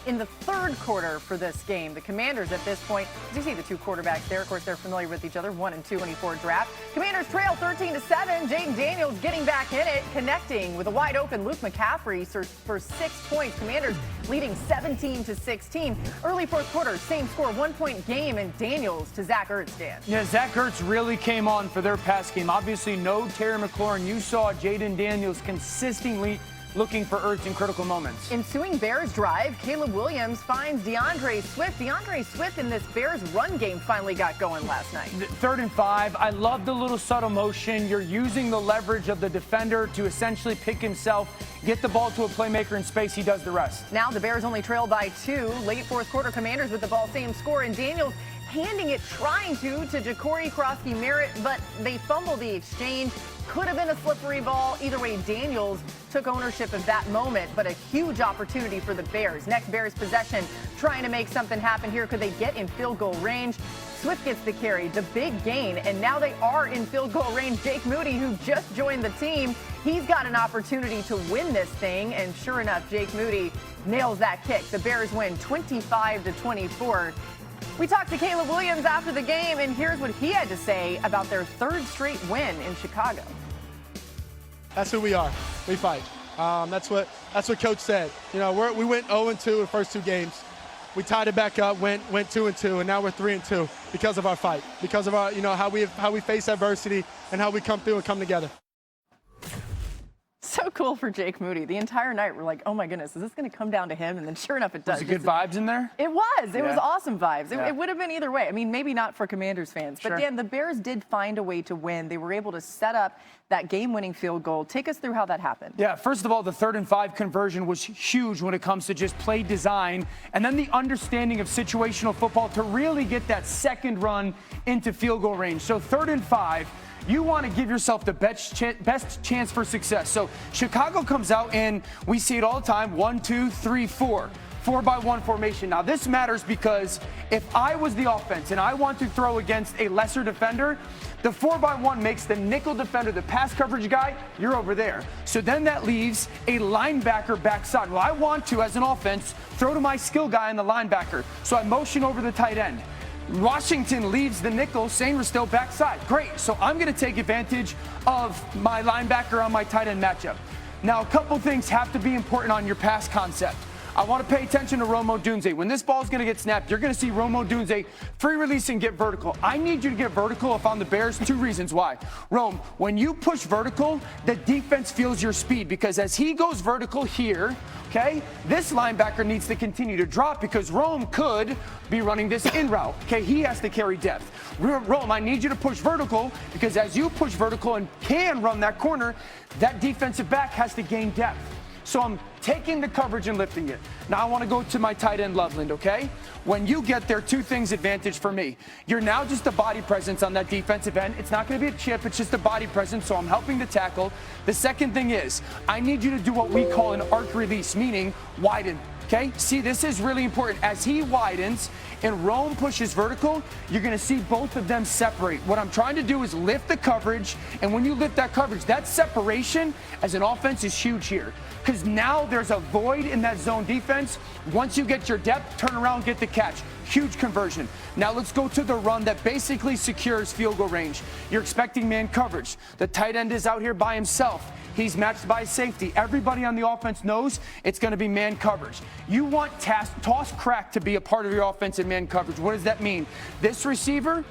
in the third quarter for this game. The Commanders at this point, as you see the two quarterbacks there, of course, they're familiar with each other, 1 and 224 draft. Commanders trail 13-7. Jaden Daniels getting back in it, connecting with a wide open Luke McCaffrey for 6 points. Commanders leading 17-16. Early fourth quarter, same score, 1-point game, and Daniels to Zach Ertz, Dan. Yeah, Zach Ertz really came on for their pass game. Obviously, no Terry McLaurin. You saw Jaden Daniels consistently looking for Ertz in critical moments. Ensuing Bears drive, Caleb Williams finds DeAndre Swift. DeAndre Swift in this Bears run game finally got going last night. 3rd and 5. I love the little subtle motion. You're using the leverage of the defender to essentially pick himself, get the ball to a playmaker in space. He does the rest. Now the Bears only trail by 2. Late fourth quarter, Commanders with the ball, same score, and Daniels handing it, trying to Ja'Cory Krosky-Merritt, but they fumble the exchange. Could have been a slippery ball. Either way, Daniels took ownership of that moment, but a huge opportunity for the Bears. Next Bears possession, trying to make something happen here. Could they get in field goal range? Swift gets the carry, the big gain, and now they are in field goal range. Jake Moody, who just joined the team, he's got an opportunity to win this thing, and sure enough, Jake Moody nails that kick. The Bears win 25-24. We talked to Caleb Williams after the game, and here's what he had to say about their 3rd straight win in Chicago. That's who we are. We fight. That's what Coach said. You know, we went 0-2 the first 2 games. We tied it back up, went 2-2, and now we're 3-2 because of our fight, because of our, you know, how we face adversity and how we come through and come together. So cool for Jake Moody. The entire night we're like, oh my goodness, is this going to come down to him? And then sure enough, it does. Was it good vibes in there? It was. It was awesome vibes. Yeah. It would have been either way. I mean, maybe not for Commanders fans. But Sure. Dan, the Bears did find a way to win. They were able to set up that game-winning field goal. Take us through how that happened. Yeah, first of all, the 3rd and 5 conversion was huge when it comes to just play design, and then the understanding of situational football to really get that second run into field goal range. So 3rd and 5, you want to give yourself the best chance for success. So Chicago comes out, and we see it all the time, 1, 2, 3, 4. 4-by-1 formation. Now, this matters because if I was the offense and I want to throw against a lesser defender, the 4-by-1 makes the nickel defender, the pass coverage guy, you're over there. So then that leaves a linebacker backside. Well, I want to, as an offense, throw to my skill guy on the linebacker. So I motion over the tight end. Washington leaves the nickel, Sainers still backside. Great, so I'm going to take advantage of my linebacker on my tight end matchup. Now, a couple things have to be important on your pass concept. I want to pay attention to Rome Odunze. When this ball is going to get snapped, you're going to see Rome Odunze free release and get vertical. I need you to get vertical if I'm the Bears. 2 reasons why. Rome, when you push vertical, the defense feels your speed because as he goes vertical here, okay, this linebacker needs to continue to drop because Rome could be running this in route. Okay, he has to carry depth. Rome, I need you to push vertical because as you push vertical and can run that corner, that defensive back has to gain depth. So I'm taking the coverage and lifting it. Now I want to go to my tight end Loveland, okay? When you get there, 2 things advantage for me. You're now just a body presence on that defensive end. It's not going to be a chip, it's just a body presence, so I'm helping to tackle. The second thing is, I need you to do what we call an arc release, meaning widen. Okay, see, this is really important. As he widens and Rome pushes vertical, you're going to see both of them separate. What I'm trying to do is lift the coverage, and when you lift that coverage, that separation as an offense is huge here. Because now there's a void in that zone defense. Once you get your depth, turn around, get the catch. Huge conversion. Now let's go to the run that basically secures field goal range. You're expecting man coverage. The tight end is out here by himself. He's matched by safety. Everybody on the offense knows it's going to be man coverage. You want toss crack to be a part of your offensive man coverage. What does that mean? This receiver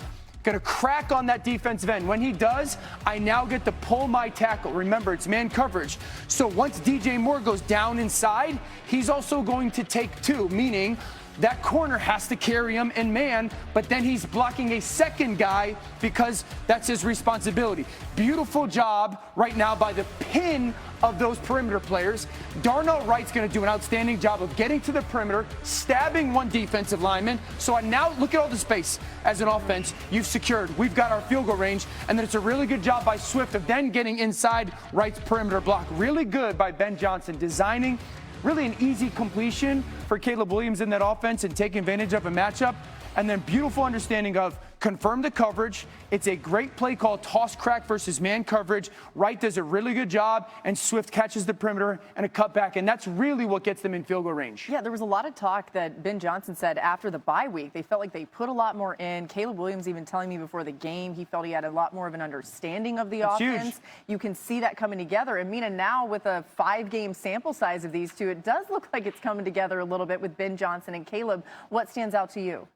going to crack on that defensive end. When he does, I now get to pull my tackle. Remember, it's man coverage. So once DJ Moore goes down inside, he's also going to take 2, meaning that corner has to carry him in man, but then he's blocking a second guy because that's his responsibility. Beautiful job right now by the pin of those perimeter players. Darnell Wright's going to do an outstanding job of getting to the perimeter, stabbing one defensive lineman. So now look at all the space as an offense you've secured. We've got our field goal range, and then it's a really good job by Swift of then getting inside Wright's perimeter block. Really good by Ben Johnson, designing really an easy completion for Caleb Williams in that offense and taking advantage of a matchup. And then beautiful understanding of confirm the coverage. It's a great play called toss crack versus man coverage. Wright does a really good job, and Swift catches the perimeter and a cutback, and that's really what gets them in field goal range. Yeah, there was a lot of talk that Ben Johnson said after the bye week. They felt like they put a lot more in. Caleb Williams even telling me before the game he felt he had a lot more of an understanding of the offense. Huge. You can see that coming together. And Mina, now with a 5-game sample size of these two, it does look like it's coming together a little bit with Ben Johnson and Caleb. What stands out to you?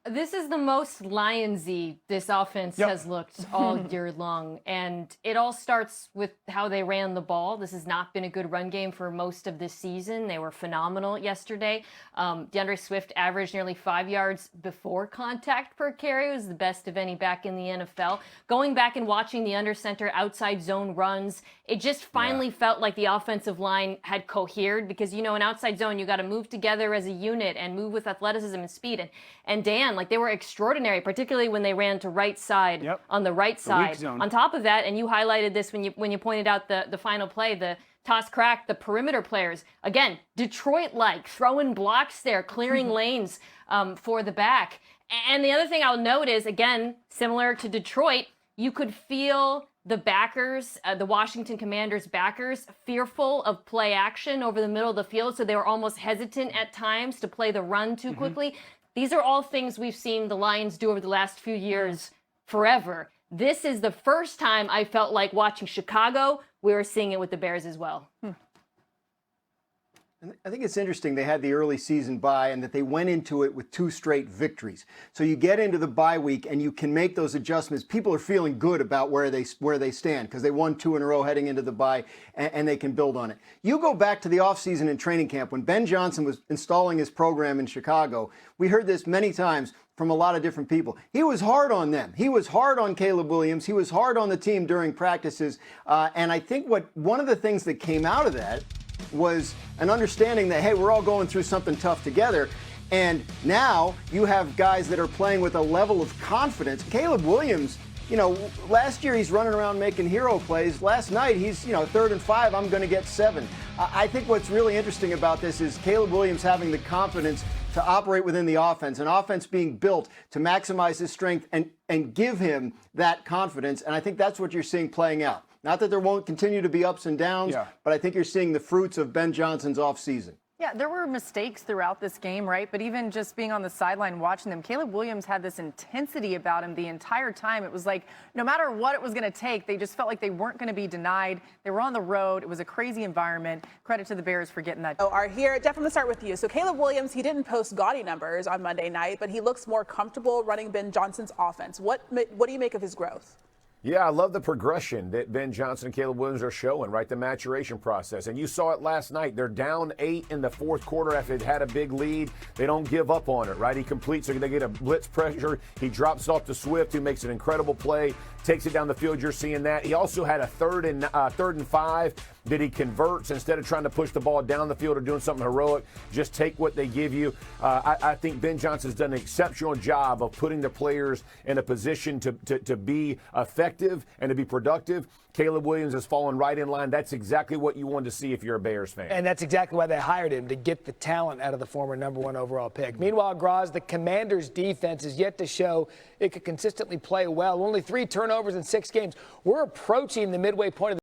This is the most Lionsy this offense has looked all year long. And it all starts with how they ran the ball. This has not been a good run game for most of this season. They were phenomenal yesterday. DeAndre Swift averaged nearly 5 yards before contact per carry. It was the best of any back in the NFL. Going back and watching the under center outside zone runs, it just finally felt like the offensive line had cohered, because, you know, in outside zone, you got to move together as a unit and move with athleticism and speed. And Dan, like, they were extraordinary, particularly when they ran to right side on the right side. On top of that, and you highlighted this when you pointed out the final play, the toss crack, the perimeter players, again, Detroit-like, throwing blocks there, clearing lanes for the back. And the other thing I'll note is, again, similar to Detroit, you could feel the backers, the Washington Commanders backers, fearful of play action over the middle of the field, so they were almost hesitant at times to play the run too quickly. These are all things we've seen the Lions do over the last few years forever. This is the first time I felt like watching Chicago. We were seeing it with the Bears as well. I think it's interesting they had the early season bye and that they went into it with 2 straight victories. So you get into the bye week and you can make those adjustments. People are feeling good about where they stand because they won 2 in a row heading into the bye, and they can build on it. You go back to the offseason and training camp when Ben Johnson was installing his program in Chicago. We heard this many times from a lot of different people. He was hard on them. He was hard on Caleb Williams. He was hard on the team during practices. And I think one of the things that came out of that was an understanding that, hey, we're all going through something tough together. And now you have guys that are playing with a level of confidence. Caleb Williams, you know, last year he's running around making hero plays. Last night he's, 3rd and 5, I'm going to get 7. I think what's really interesting about this is Caleb Williams having the confidence to operate within the offense, an offense being built to maximize his strength and give him that confidence. And I think that's what you're seeing playing out. Not that there won't continue to be ups and downs, but I think you're seeing the fruits of Ben Johnson's offseason. Yeah, there were mistakes throughout this game, right? But even just being on the sideline watching them, Caleb Williams had this intensity about him the entire time. It was like no matter what it was going to take, they just felt like they weren't going to be denied. They were on the road. It was a crazy environment. Credit to the Bears for getting that. Are here. Jeff, I'm going to start with you. So Caleb Williams, he didn't post gaudy numbers on Monday night, but he looks more comfortable running Ben Johnson's offense. What do you make of his growth? Yeah, I love the progression that Ben Johnson and Caleb Williams are showing, right? The maturation process. And you saw it last night. They're down 8 in the fourth quarter after they'd had a big lead. They don't give up on it, right? He completes, so they get a blitz pressure. He drops it off to Swift, who makes an incredible play, takes it down the field. You're seeing that. He also had a 3rd and 5 that he converts instead of trying to push the ball down the field or doing something heroic. Just take what they give you. I think Ben Johnson's done an exceptional job of putting the players in a position to be effective and to be productive. Caleb Williams has fallen right in line. That's exactly what you want to see if you're a Bears fan. And that's exactly why they hired him, to get the talent out of the former #1 overall pick. Meanwhile, Graz, the Commanders' defense is yet to show it could consistently play well. Only 3 turnovers in 6 games. We're approaching the midway point of the